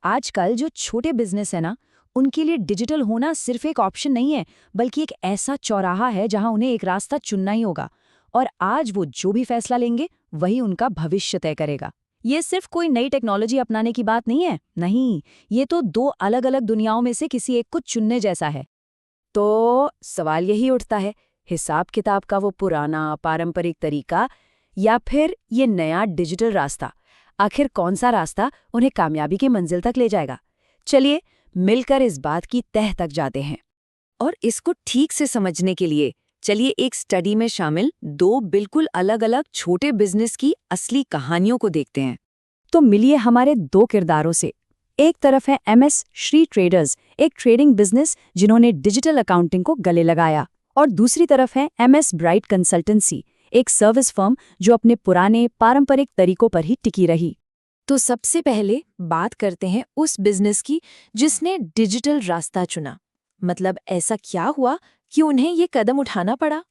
आजकल जो छोटे बिजनेस है ना, उनके लिए डिजिटल होना सिर्फ एक ऑप्शन नहीं है, बल्कि एक ऐसा चौराहा है जहां उन्हें एक रास्ता चुनना ही होगा। और आज वो जो भी फैसला लेंगे, वही उनका भविष्य तय करेगा। ये सिर्फ कोई नई टेक्नोलॉजी अपनाने की बात नहीं है, नहीं, ये तो दो अलग अलग दुनियाओं में से किसी एक को चुनने जैसा है। तो सवाल यही उठता है, हिसाब किताब का वो पुराना पारंपरिक तरीका या फिर ये नया डिजिटल रास्ता, आखिर कौन सा रास्ता उन्हें कामयाबी की मंजिल तक ले जाएगा? चलिए मिलकर इस बात की तह तक जाते हैं। और इसको ठीक से समझने के लिए चलिए एक स्टडी में शामिल दो बिल्कुल अलग अलग छोटे बिजनेस की असली कहानियों को देखते हैं। तो मिलिए हमारे दो किरदारों से। एक तरफ है MS श्री ट्रेडर्स, एक ट्रेडिंग बिजनेस जिन्होंने डिजिटल अकाउंटिंग को गले लगाया, और दूसरी तरफ है MS ब्राइट कंसल्टेंसी, एक सर्विस फर्म जो अपने पुराने पारंपरिक तरीकों पर ही टिकी रही। तो सबसे पहले बात करते हैं उस बिजनेस की जिसने डिजिटल रास्ता चुना। मतलब ऐसा क्या हुआ कि उन्हें ये कदम उठाना पड़ा?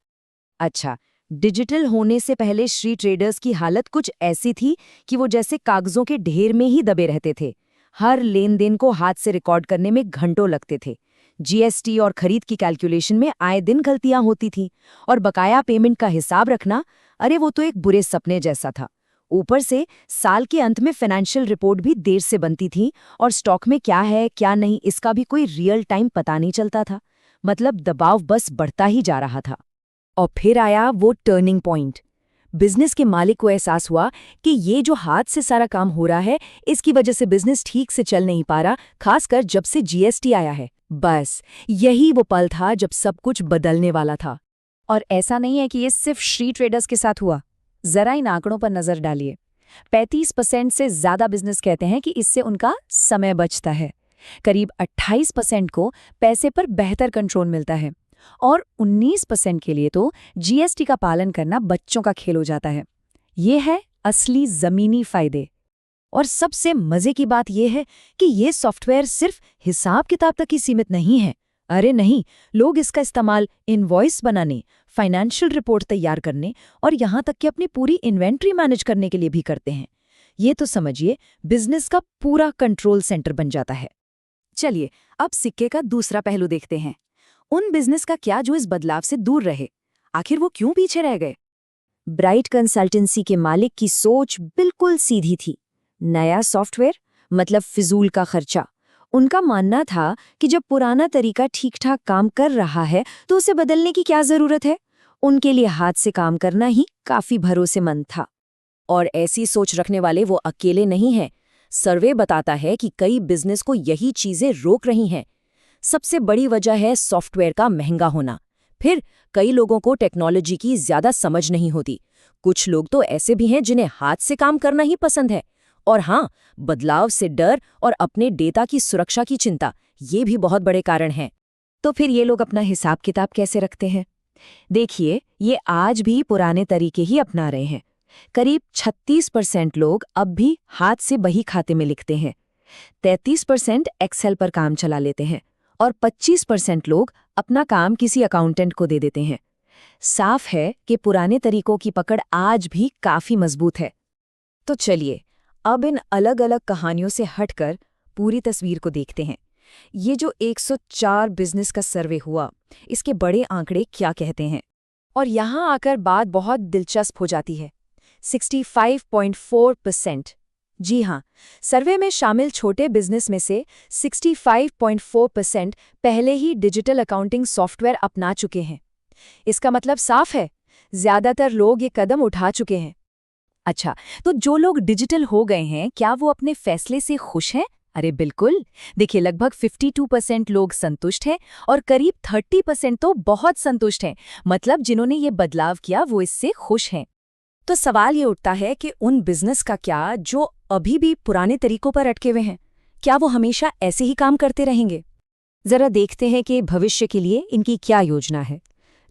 अच्छा, डिजिटल होने से पहले श्री ट्रेडर्स की हालत कुछ ऐसी थी कि वो जैसे कागजों के ढेर में ही दबे रहते थे। हर लेन देन को हाथ से रिकॉर्ड करने में घंटों लगते थे। GST और खरीद की कैलकुलेशन में आए दिन गलतियां होती थीं, और बकाया पेमेंट का हिसाब रखना, अरे वो तो एक बुरे सपने जैसा था। ऊपर से साल के अंत में फाइनेंशियल रिपोर्ट भी देर से बनती थी, और स्टॉक में क्या है क्या नहीं इसका भी कोई रियल टाइम पता नहीं चलता था। मतलब दबाव बस बढ़ता ही जा रहा था। और फिर आया वो टर्निंग पॉइंट। बिजनेस के मालिक को एहसास हुआ कि ये जो हाथ से सारा काम हो रहा है, इसकी वजह से बिजनेस ठीक से चल नहीं पा रहा, खासकर जब से GST आया है। बस यही वो पल था जब सब कुछ बदलने वाला था। और ऐसा नहीं है कि ये सिर्फ श्री ट्रेडर्स के साथ हुआ। जरा इन आंकड़ों पर नजर डालिए। 35% से ज्यादा बिजनेस कहते हैं कि इससे उनका समय बचता है। करीब 28% को पैसे पर बेहतर कंट्रोल मिलता है, और 19% के लिए तो GST का पालन करना बच्चों का खेल हो जाता है। ये है असली जमीनी फायदे। और सबसे मजे की बात यह है कि ये सॉफ्टवेयर सिर्फ हिसाब किताब तक ही सीमित नहीं है। अरे नहीं, लोग इसका इस्तेमाल इनवॉइस बनाने, फाइनेंशियल रिपोर्ट तैयार करने और यहाँ तक कि अपनी पूरी इन्वेंट्री मैनेज करने के लिए भी करते हैं। ये तो समझिए बिजनेस का पूरा कंट्रोल सेंटर बन जाता है। चलिए अब सिक्के का दूसरा पहलू देखते हैं। उन बिजनेस का क्या जो इस बदलाव से दूर रहे? आखिर वो क्यों पीछे रह गए? ब्राइट कंसल्टेंसी के मालिक की सोच बिल्कुल सीधी थी। नया सॉफ्टवेयर मतलब फिजूल का खर्चा। उनका मानना था कि जब पुराना तरीका ठीक ठाक काम कर रहा है तो उसे बदलने की क्या जरूरत है। उनके लिए हाथ से काम करना ही काफी भरोसेमंद था। और ऐसी सोच रखने वाले वो अकेले नहीं हैं। सर्वे बताता है कि कई बिजनेस को यही चीजें रोक रही हैं। सबसे बड़ी वजह है सॉफ्टवेयर का महंगा होना। फिर कई लोगों को टेक्नोलॉजी की ज्यादा समझ नहीं होती। कुछ लोग तो ऐसे भी हैं जिन्हें हाथ से काम करना ही पसंद है। और हाँ, बदलाव से डर और अपने डेटा की सुरक्षा की चिंता, ये भी बहुत बड़े कारण हैं। तो फिर ये लोग अपना हिसाब किताब कैसे रखते हैं? देखिए, ये आज भी पुराने तरीके ही अपना रहे हैं। करीब 36% लोग अब भी हाथ से बही खाते में लिखते हैं। 33% एक्सेल पर काम चला लेते हैं, और 25% लोग अपना काम किसी अकाउंटेंट को दे देते हैं। साफ है कि पुराने तरीकों की पकड़ आज भी काफी मजबूत है। तो चलिए अब इन अलग अलग कहानियों से हटकर पूरी तस्वीर को देखते हैं। ये जो 104 बिजनेस का सर्वे हुआ, इसके बड़े आंकड़े क्या कहते हैं? और यहाँ आकर बात बहुत दिलचस्प हो जाती है। 65.4%। जी हाँ, सर्वे में शामिल छोटे बिजनेस में से 65.4% पहले ही डिजिटल अकाउंटिंग सॉफ्टवेयर अपना चुके हैं। इसका मतलब साफ है, ज्यादातर लोग ये कदम उठा चुके हैं। अच्छा, तो जो लोग डिजिटल हो गए हैं, क्या वो अपने फैसले से खुश हैं? अरे बिल्कुल। देखिए, लगभग 52% लोग संतुष्ट हैं, और करीब 30% तो बहुत संतुष्ट हैं। मतलब जिन्होंने ये बदलाव किया वो इससे खुश हैं। तो सवाल ये उठता है कि उन बिजनेस का क्या जो अभी भी पुराने तरीकों पर अटके हुए हैं? क्या वो हमेशा ऐसे ही काम करते रहेंगे? जरा देखते हैं कि भविष्य के लिए इनकी क्या योजना है।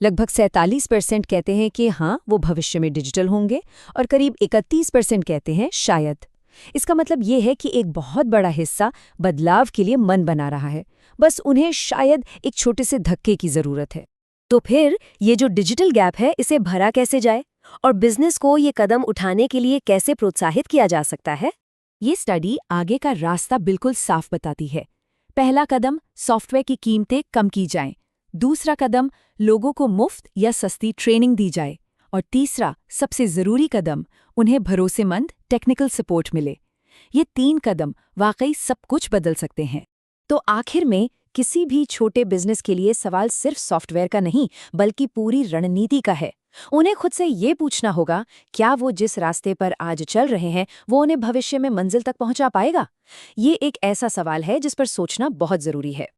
लगभग 47% कहते हैं कि हाँ, वो भविष्य में डिजिटल होंगे, और करीब 31% कहते हैं शायद। इसका मतलब ये है कि एक बहुत बड़ा हिस्सा बदलाव के लिए मन बना रहा है, बस उन्हें शायद एक छोटे से धक्के की जरूरत है। तो फिर ये जो डिजिटल गैप है, इसे भरा कैसे जाए, और बिजनेस को ये कदम उठाने के लिए कैसे प्रोत्साहित किया जा सकता है? ये स्टडी आगे का रास्ता बिल्कुल साफ बताती है। पहला कदम, सॉफ्टवेयर की कीमतें कम की जाएं। दूसरा कदम, लोगों को मुफ्त या सस्ती ट्रेनिंग दी जाए। और तीसरा, सबसे ज़रूरी कदम, उन्हें भरोसेमंद टेक्निकल सपोर्ट मिले। ये 3 कदम वाकई सब कुछ बदल सकते हैं। तो आखिर में किसी भी छोटे बिजनेस के लिए सवाल सिर्फ सॉफ्टवेयर का नहीं, बल्कि पूरी रणनीति का है। उन्हें खुद से ये पूछना होगा, क्या वो जिस रास्ते पर आज चल रहे हैं वो उन्हें भविष्य में मंजिल तक पहुंचा पाएगा? ये एक ऐसा सवाल है जिस पर सोचना बहुत जरूरी है।